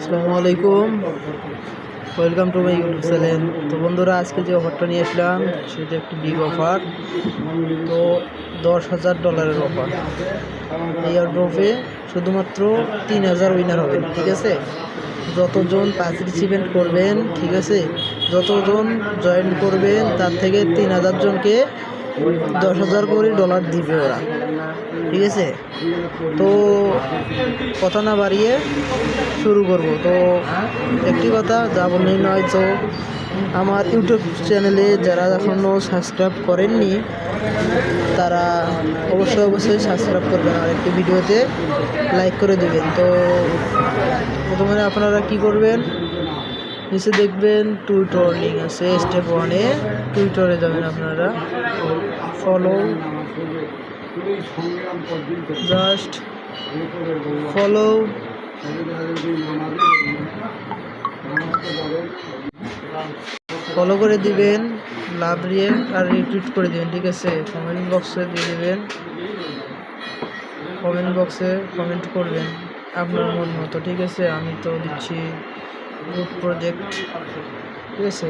আসসালামু আলাইকুম, welcome to my YouTube channel. তো বন্ধুরা, আজকে যে অফারটা নিয়ে আসলাম সেটা একটি বিগ অফার। তো $10,000 অফার। এই ড্রপে শুধুমাত্র 3,000 উইনার হবেন, ঠিক আছে? যতজন পার্টিসিপেন্ট করবেন, ঠিক আছে, যতজন জয়েন করবেন তার থেকে 3,000 জনকে $10,000 করে দিবে ওরা, ঠিক আছে? তো কথা না বাড়িয়ে শুরু করব। তো একটি কথা যা বললেই নয়, তো আমার ইউটিউব চ্যানেলে যারা এখনও সাবস্ক্রাইব করেননি তারা অবশ্যই সাবস্ক্রাইব করবেন আর একটি ভিডিওতে লাইক করে দেবেন। তো প্রথমে আপনারা কি করবেন, নিচে দেখবেন টুইটার লিঙ্ক আছে, স্টেপ 1-এ টুইটারে যাবেন আপনারা, ফলো, জাস্ট ফলো করে দিবেন, লাভ রিয়েক্ট আর রিটুইট করে দিবেন, ঠিক আছে? কমেন্ট বক্সে দিয়ে দেবেন, কমেন্ট বক্সে কমেন্ট করবেন আপনার মন মতো, ঠিক আছে? আমি তো দিচ্ছি গুড প্রজেক্ট, ঠিক আছে?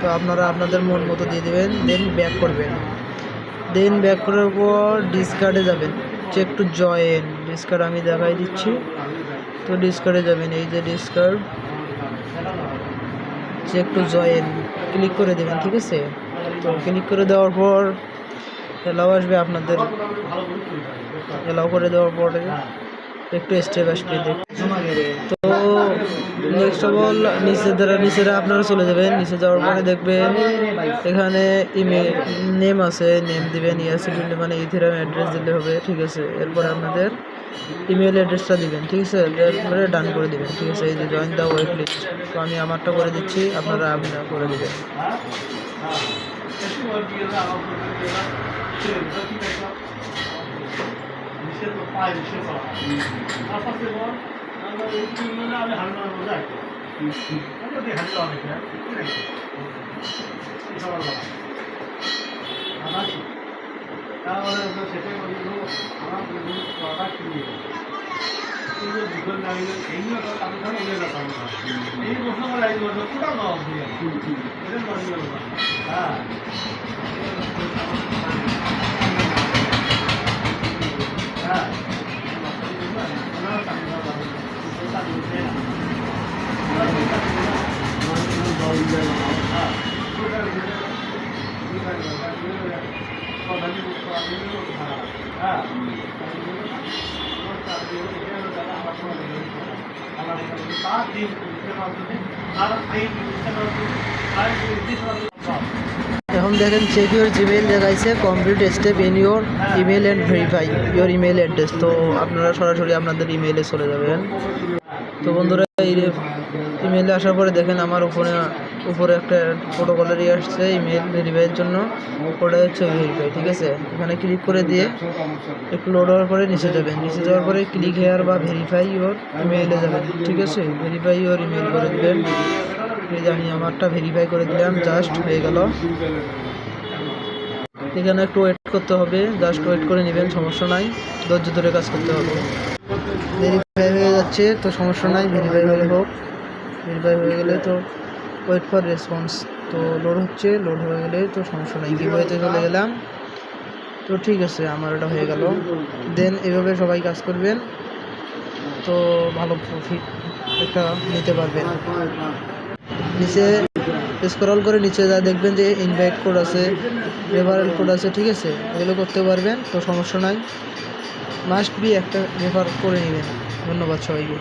তো আপনারা আপনাদের মন মতো দিয়ে দেবেন, দেন ব্যাক করবেন। দেন ব্যাক করার পর ডিসকার্ডে যাবেন, চেক টু জয়েন। ডিসকার্ড আমি দেখাই দিচ্ছি। তো ডিসকার্ডে যাবেন, এই যে Discord, check to join click করে দেবেন, ঠিক আছে? তো ক্লিক করে দেওয়ার পর এলাও আসবে আপনাদের, এলাও করে দেওয়ার পরে একটু স্টেপ আসবে। তো নেক্সট অফ অল নিচেরা আপনারা চলে যাবেন। নিচে যাওয়ার পরে দেখবেন এখানে ইমেল নেম আছে, নেম দিবেন, মানে ইথেরিয়াম অ্যাড্রেস দিলে হবে, ঠিক আছে? এরপরে আপনাদের ইমেল অ্যাড্রেসটা দিবেন, ঠিক আছে? এরপরে ডান করে দিবেন, ঠিক আছে? এই যে জয়েন দ্য ওয়েট লিস্ট, তো আমি আমারটা করে দিচ্ছি, আপনারা আপনারা করে দেবেন। এখন দেখেন চেক ইউর জিমেইল দেখাইছে, complete step in your email and verify your email address. তো আপনারা সরাসরি আপনাদের ইমেইলে চলে যাবেন। তো বন্ধুরা, এই ইমেইলে আসার পরে দেখেন আমার উপরে একটা প্রোটোকলেরই আসছে ইমেল ভেরিফাইয়ের জন্য, ওটা হচ্ছে ভেরিফাই, ঠিক আছে? এখানে ক্লিক করে দিয়ে একটু লোড হওয়ার পরে নিচে যাবেন। নিচে যাওয়ার পরে ক্লিক হেয়ার বা ভেরিফাই ইউর ইমেইলে যাবেন, ঠিক আছে? ভেরিফাই ইউর ইমেল করে দেবেন। এই যে আমি আমারটা ভেরিফাই করে দিলাম, জাস্ট হয়ে গেল। এখানে একটু ওয়েট করতে হবে, জাস্ট ওয়েট করে নেবেন, সমস্যা নাই, ধৈর্য ধরে কাজ করতে হবে। ভেরিফাই হয়ে যাচ্ছে, তো সমস্যা নাই, ভেরিফাই হয়ে হোক। ভেরিফাই হয়ে গেলে তো ওয়েট ফর রেসপন্স, তো লোড হচ্ছে, লোড হয়ে গেলে তো সমস্যা নাই, গিভওয়েতে চলে গেলাম। তো ঠিক আছে, আমার এটা হয়ে গেল। দেন এভাবে সবাই কাজ করবেন, তো ভালো প্রফিট একটা নিতে পারবেন। নিচে স্ক্রল করে নিচে যা দেখবেন যে ইনভাইট কোড আছে, রেফারেল কোড আছে, ঠিক আছে? এগুলো করতে পারবেন, তো সমস্যা নাই। মাস্ট বি একটা রেফার করে নেবেন। ধন্যবাদ সবাইকে।